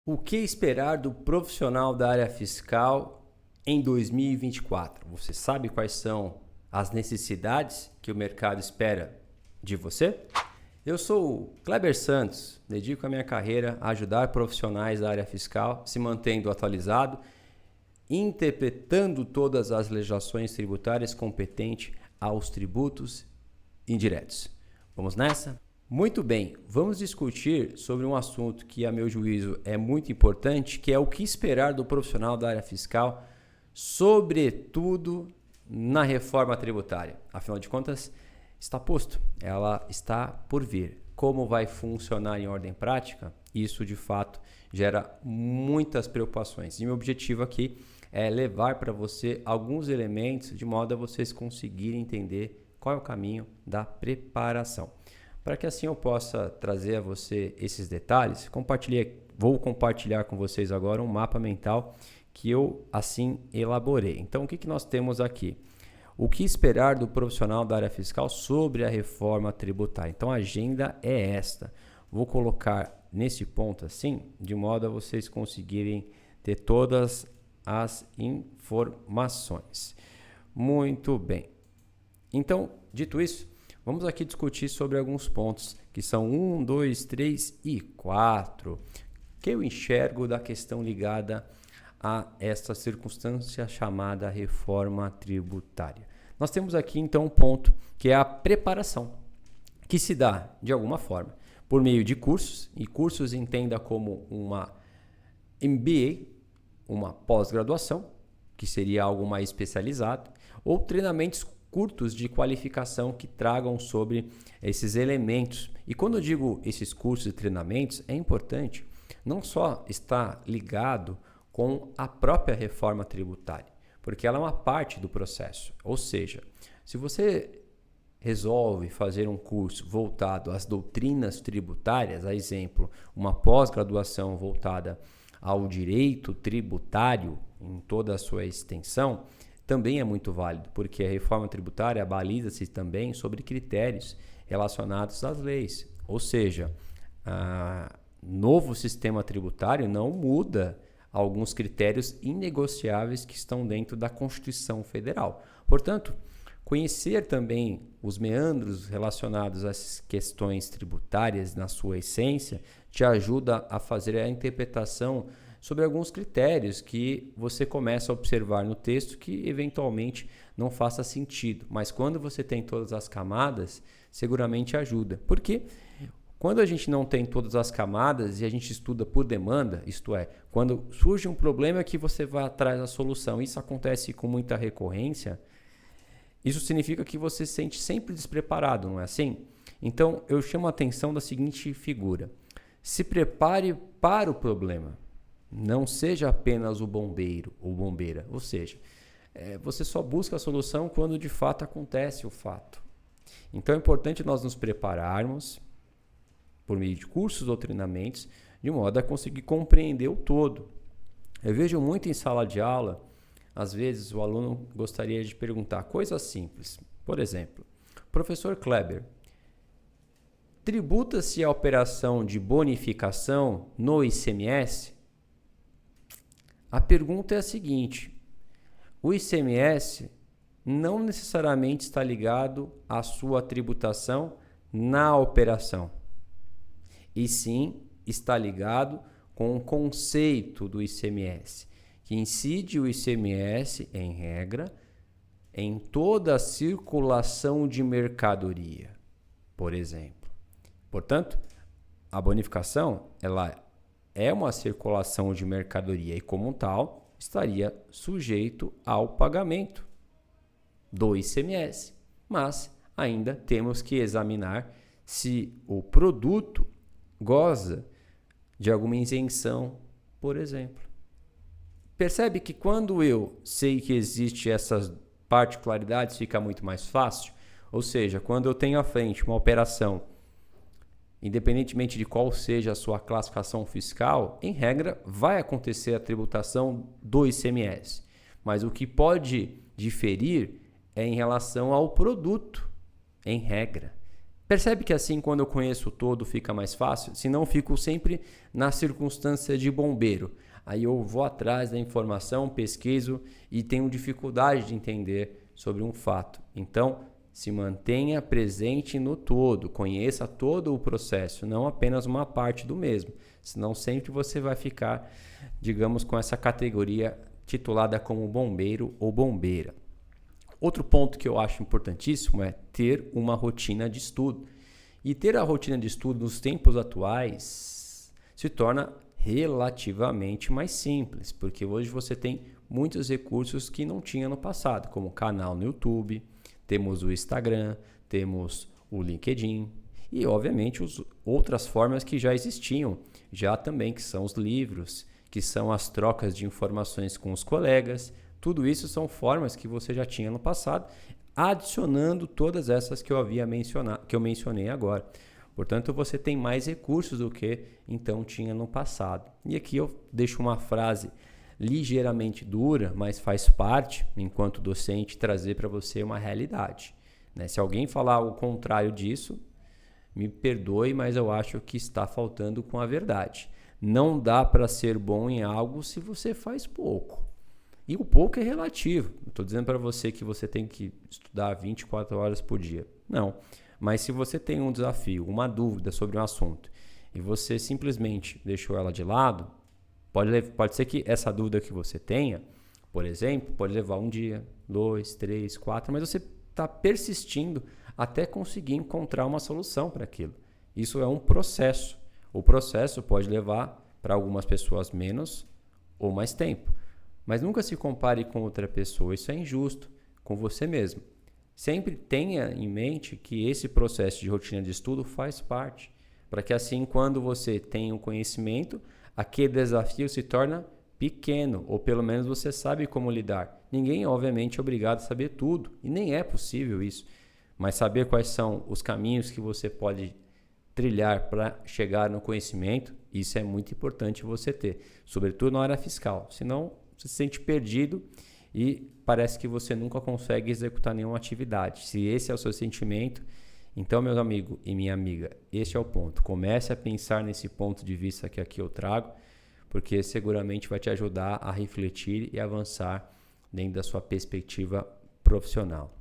O que esperar do profissional da área fiscal em 2024? Você sabe quais são as necessidades que o mercado espera de você? Eu sou o Kleber Santos, dedico a minha carreira a ajudar profissionais da área fiscal se mantendo atualizado, interpretando todas as legislações tributárias competentes aos tributos indiretos. Vamos nessa? Muito bem, vamos discutir sobre um assunto que, a meu juízo, é muito importante, que é o que esperar do profissional da área fiscal, sobretudo na reforma tributária. Afinal de contas, está posto, ela está por vir. Como vai funcionar em ordem prática? Isso, de fato, gera muitas preocupações. E meu objetivo aqui é levar para você alguns elementos de modo a vocês conseguirem entender qual é o caminho da preparação. Para que assim eu possa trazer a você esses detalhes, vou compartilhar com vocês agora um mapa mental que eu assim elaborei. Então, o que nós temos aqui? O que esperar do profissional da área fiscal sobre a reforma tributária? Então, a agenda é esta. Vou colocar nesse ponto assim, de modo a vocês conseguirem ter todas as informações. Muito bem. Então, dito isso, vamos aqui discutir sobre alguns pontos, que são 1, 2, 3 e 4, que eu enxergo da questão ligada a essa circunstância chamada reforma tributária. Nós temos aqui, então, um ponto que é a preparação, que se dá, de alguma forma, por meio de cursos, e cursos entenda como uma MBA, uma pós-graduação, que seria algo mais especializado, ou treinamentos curtos de qualificação que tragam sobre esses elementos. E quando eu digo esses cursos e treinamentos, é importante não só estar ligado com a própria reforma tributária, porque ela é uma parte do processo. Ou seja, se você resolve fazer um curso voltado às doutrinas tributárias, a exemplo, uma pós-graduação voltada ao direito tributário em toda a sua extensão, também é muito válido, porque a reforma tributária baliza-se também sobre critérios relacionados às leis. Ou seja, o novo sistema tributário não muda alguns critérios inegociáveis que estão dentro da Constituição Federal. Portanto, conhecer também os meandros relacionados às questões tributárias na sua essência te ajuda a fazer a interpretação sobre alguns critérios que você começa a observar no texto que eventualmente não faça sentido. Mas quando você tem todas as camadas, seguramente ajuda. Porque quando a gente não tem todas as camadas e a gente estuda por demanda, isto é, quando surge um problema que você vai atrás da solução, isso acontece com muita recorrência, isso significa que você se sente sempre despreparado, não é assim? Então, eu chamo a atenção da seguinte figura. Se prepare para o problema. Não seja apenas o bombeiro ou bombeira, ou seja, você só busca a solução quando de fato acontece o fato. Então é importante nós nos prepararmos por meio de cursos ou treinamentos, de modo a conseguir compreender o todo. Eu vejo muito em sala de aula, às vezes o aluno gostaria de perguntar coisas simples. Por exemplo, professor Kleber, tributa-se a operação de bonificação no ICMS? A pergunta é a seguinte: o ICMS não necessariamente está ligado à sua tributação na operação, e sim está ligado com o conceito do ICMS, que incide o ICMS, em regra, em toda a circulação de mercadoria, por exemplo. Portanto, a bonificação ela é uma circulação de mercadoria e, como tal, estaria sujeito ao pagamento do ICMS. Mas ainda temos que examinar se o produto goza de alguma isenção, por exemplo. Percebe que quando eu sei que existe essas particularidades, fica muito mais fácil? Ou seja, quando eu tenho à frente uma operação, independentemente de qual seja a sua classificação fiscal, em regra, vai acontecer a tributação do ICMS. Mas o que pode diferir é em relação ao produto, em regra. Percebe que assim, quando eu conheço o todo, fica mais fácil? Se não, fico sempre na circunstância de bombeiro. Aí eu vou atrás da informação, pesquiso e tenho dificuldade de entender sobre um fato. Então, se mantenha presente no todo, conheça todo o processo, não apenas uma parte do mesmo. Senão sempre você vai ficar, digamos, com essa categoria titulada como bombeiro ou bombeira. Outro ponto que eu acho importantíssimo é ter uma rotina de estudo. E ter a rotina de estudo nos tempos atuais se torna relativamente mais simples, porque hoje você tem muitos recursos que não tinha no passado, como canal no YouTube, temos o Instagram, temos o LinkedIn e, obviamente, outras formas que já existiam, já também, que são os livros, que são as trocas de informações com os colegas. Tudo isso são formas que você já tinha no passado, adicionando todas essas que eu havia mencionado, que eu mencionei agora. Portanto, você tem mais recursos do que então tinha no passado. E aqui eu deixo uma frase ligeiramente dura, mas faz parte, enquanto docente, trazer para você uma realidade. Né? Se alguém falar o contrário disso, me perdoe, mas eu acho que está faltando com a verdade. Não dá para ser bom em algo se você faz pouco. E o pouco é relativo. Não estou dizendo para você que você tem que estudar 24 horas por dia. Não. Mas se você tem um desafio, uma dúvida sobre um assunto, e você simplesmente deixou ela de lado, pode ser que essa dúvida que você tenha, por exemplo, pode levar 1 dia, 2, 3, 4, mas você está persistindo até conseguir encontrar uma solução para aquilo. Isso é um processo. O processo pode levar para algumas pessoas menos ou mais tempo. Mas nunca se compare com outra pessoa, isso é injusto, com você mesmo. Sempre tenha em mente que esse processo de rotina de estudo faz parte, para que assim, quando você tem o conhecimento, aquele desafio se torna pequeno, ou pelo menos você sabe como lidar. Ninguém, obviamente, é obrigado a saber tudo, e nem é possível isso, mas saber quais são os caminhos que você pode trilhar para chegar no conhecimento, isso é muito importante você ter, sobretudo na área fiscal, senão você se sente perdido e parece que você nunca consegue executar nenhuma atividade. Se esse é o seu sentimento, então, meu amigo e minha amiga, este é o ponto. Comece a pensar nesse ponto de vista que aqui eu trago, porque seguramente vai te ajudar a refletir e avançar dentro da sua perspectiva profissional.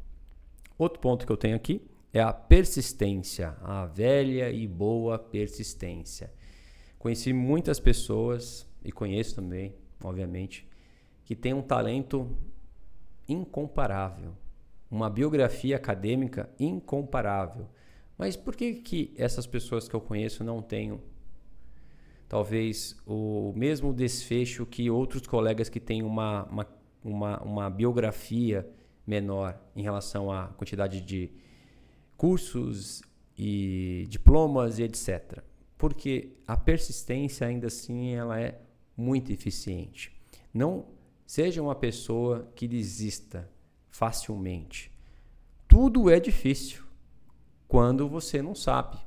Outro ponto que eu tenho aqui é a persistência, a velha e boa persistência. Conheci muitas pessoas, e conheço também, obviamente, que tem um talento incomparável, uma biografia acadêmica incomparável. Mas por que essas pessoas que eu conheço não têm, talvez, o mesmo desfecho que outros colegas que têm uma biografia menor em relação à quantidade de cursos e diplomas e etc. Porque a persistência, ainda assim, ela é muito eficiente. Não seja uma pessoa que desista facilmente. Tudo é difícil quando você não sabe.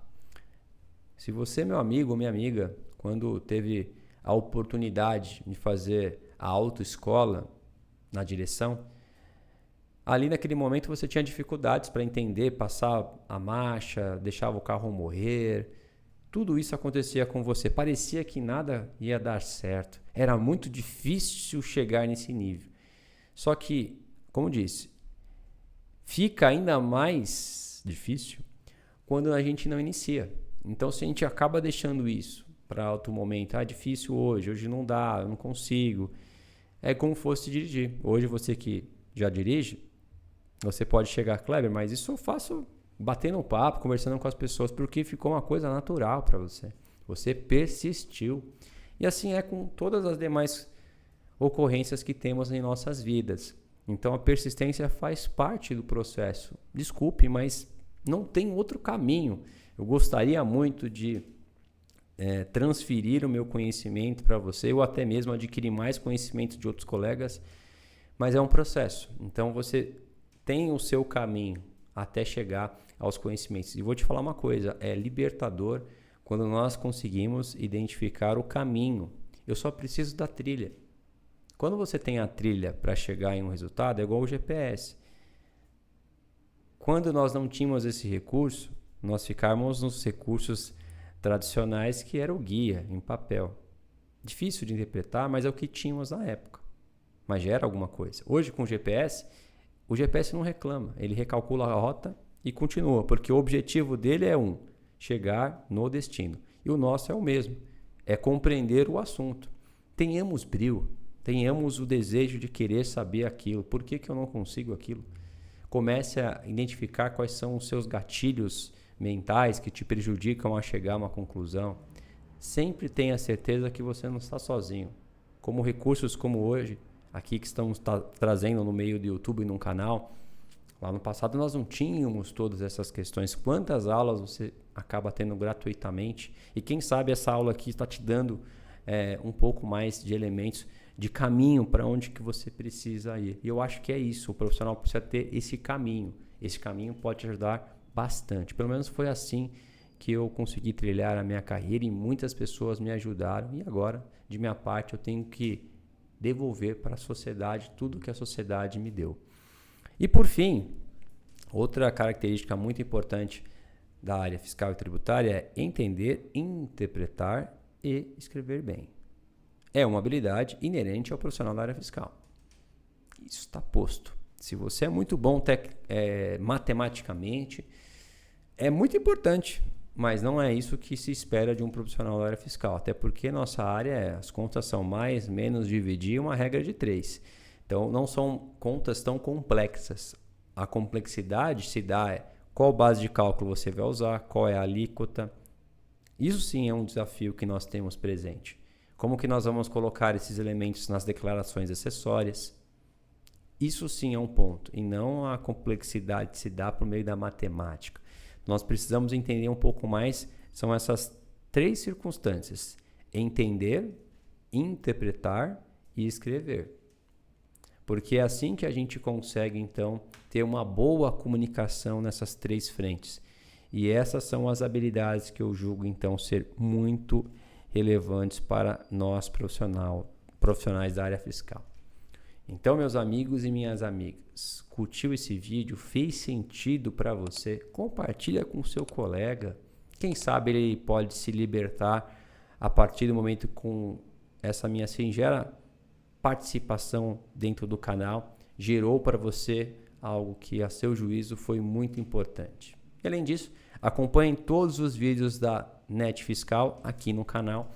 Se você, meu amigo ou minha amiga, quando teve a oportunidade de fazer a autoescola na direção, ali naquele momento você tinha dificuldades para entender, passar a marcha, deixava o carro morrer. Tudo isso acontecia com você. Parecia que nada ia dar certo. Era muito difícil chegar nesse nível. Só que, como disse, fica ainda mais difícil quando a gente não inicia. Então, se a gente acaba deixando isso para outro momento, é difícil hoje não dá, eu não consigo. É como fosse dirigir. Hoje você que já dirige, você pode chegar, Kleber, mas isso eu faço batendo um papo, conversando com as pessoas, porque ficou uma coisa natural para você. Você persistiu. E assim é com todas as demais ocorrências que temos em nossas vidas. Então a persistência faz parte do processo. Desculpe, mas não tem outro caminho. Eu gostaria muito de transferir o meu conhecimento para você, ou até mesmo adquirir mais conhecimento de outros colegas, mas é um processo. Então você tem o seu caminho até chegar aos conhecimentos. E vou te falar uma coisa, é libertador quando nós conseguimos identificar o caminho. Eu só preciso da trilha. Quando você tem a trilha para chegar em um resultado, é igual o GPS. Quando nós não tínhamos esse recurso, nós ficarmos nos recursos tradicionais que era o guia em papel. Difícil de interpretar, mas é o que tínhamos na época. Mas já era alguma coisa. Hoje, com o GPS não reclama. Ele recalcula a rota e continua, porque o objetivo dele é chegar no destino. E o nosso é o mesmo, é compreender o assunto. Tenhamos brio, tenhamos o desejo de querer saber aquilo. Por que eu não consigo aquilo? Comece a identificar quais são os seus gatilhos mentais que te prejudicam a chegar a uma conclusão. Sempre tenha certeza que você não está sozinho. Como recursos como hoje, aqui que estamos trazendo no meio do YouTube e num canal, lá no passado nós não tínhamos todas essas questões. Quantas aulas você acaba tendo gratuitamente? E quem sabe essa aula aqui está te dando um pouco mais de elementos de caminho para onde que você precisa ir. E eu acho que é isso, o profissional precisa ter esse caminho. Esse caminho pode te ajudar bastante. Pelo menos foi assim que eu consegui trilhar a minha carreira e muitas pessoas me ajudaram. E agora, de minha parte, eu tenho que devolver para a sociedade tudo que a sociedade me deu. E por fim, outra característica muito importante da área fiscal e tributária é entender, interpretar e escrever bem. É uma habilidade inerente ao profissional da área fiscal. Isso está posto. Se você é muito bom matematicamente, é muito importante, mas não é isso que se espera de um profissional da área fiscal. Até porque nossa área, as contas são mais, menos, dividir, uma regra de 3. Então, não são contas tão complexas. A complexidade se dá qual base de cálculo você vai usar, qual é a alíquota. Isso sim é um desafio que nós temos presente. Como que nós vamos colocar esses elementos nas declarações acessórias? Isso sim é um ponto, e não a complexidade se dá por meio da matemática. Nós precisamos entender um pouco mais, são essas 3 circunstâncias: entender, interpretar e escrever. Porque é assim que a gente consegue, então, ter uma boa comunicação nessas 3 frentes. E essas são as habilidades que eu julgo, então, ser muito relevantes para nós profissionais da área fiscal. Então, meus amigos e minhas amigas, curtiu esse vídeo? Fez sentido para você? Compartilha com seu colega. Quem sabe ele pode se libertar a partir do momento com essa minha singela participação dentro do canal. Gerou para você algo que, a seu juízo, foi muito importante. E, além disso, acompanhe todos os vídeos da NET Fiscal aqui no canal,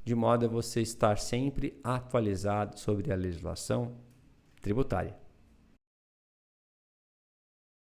de modo a você estar sempre atualizado sobre a legislação tributária.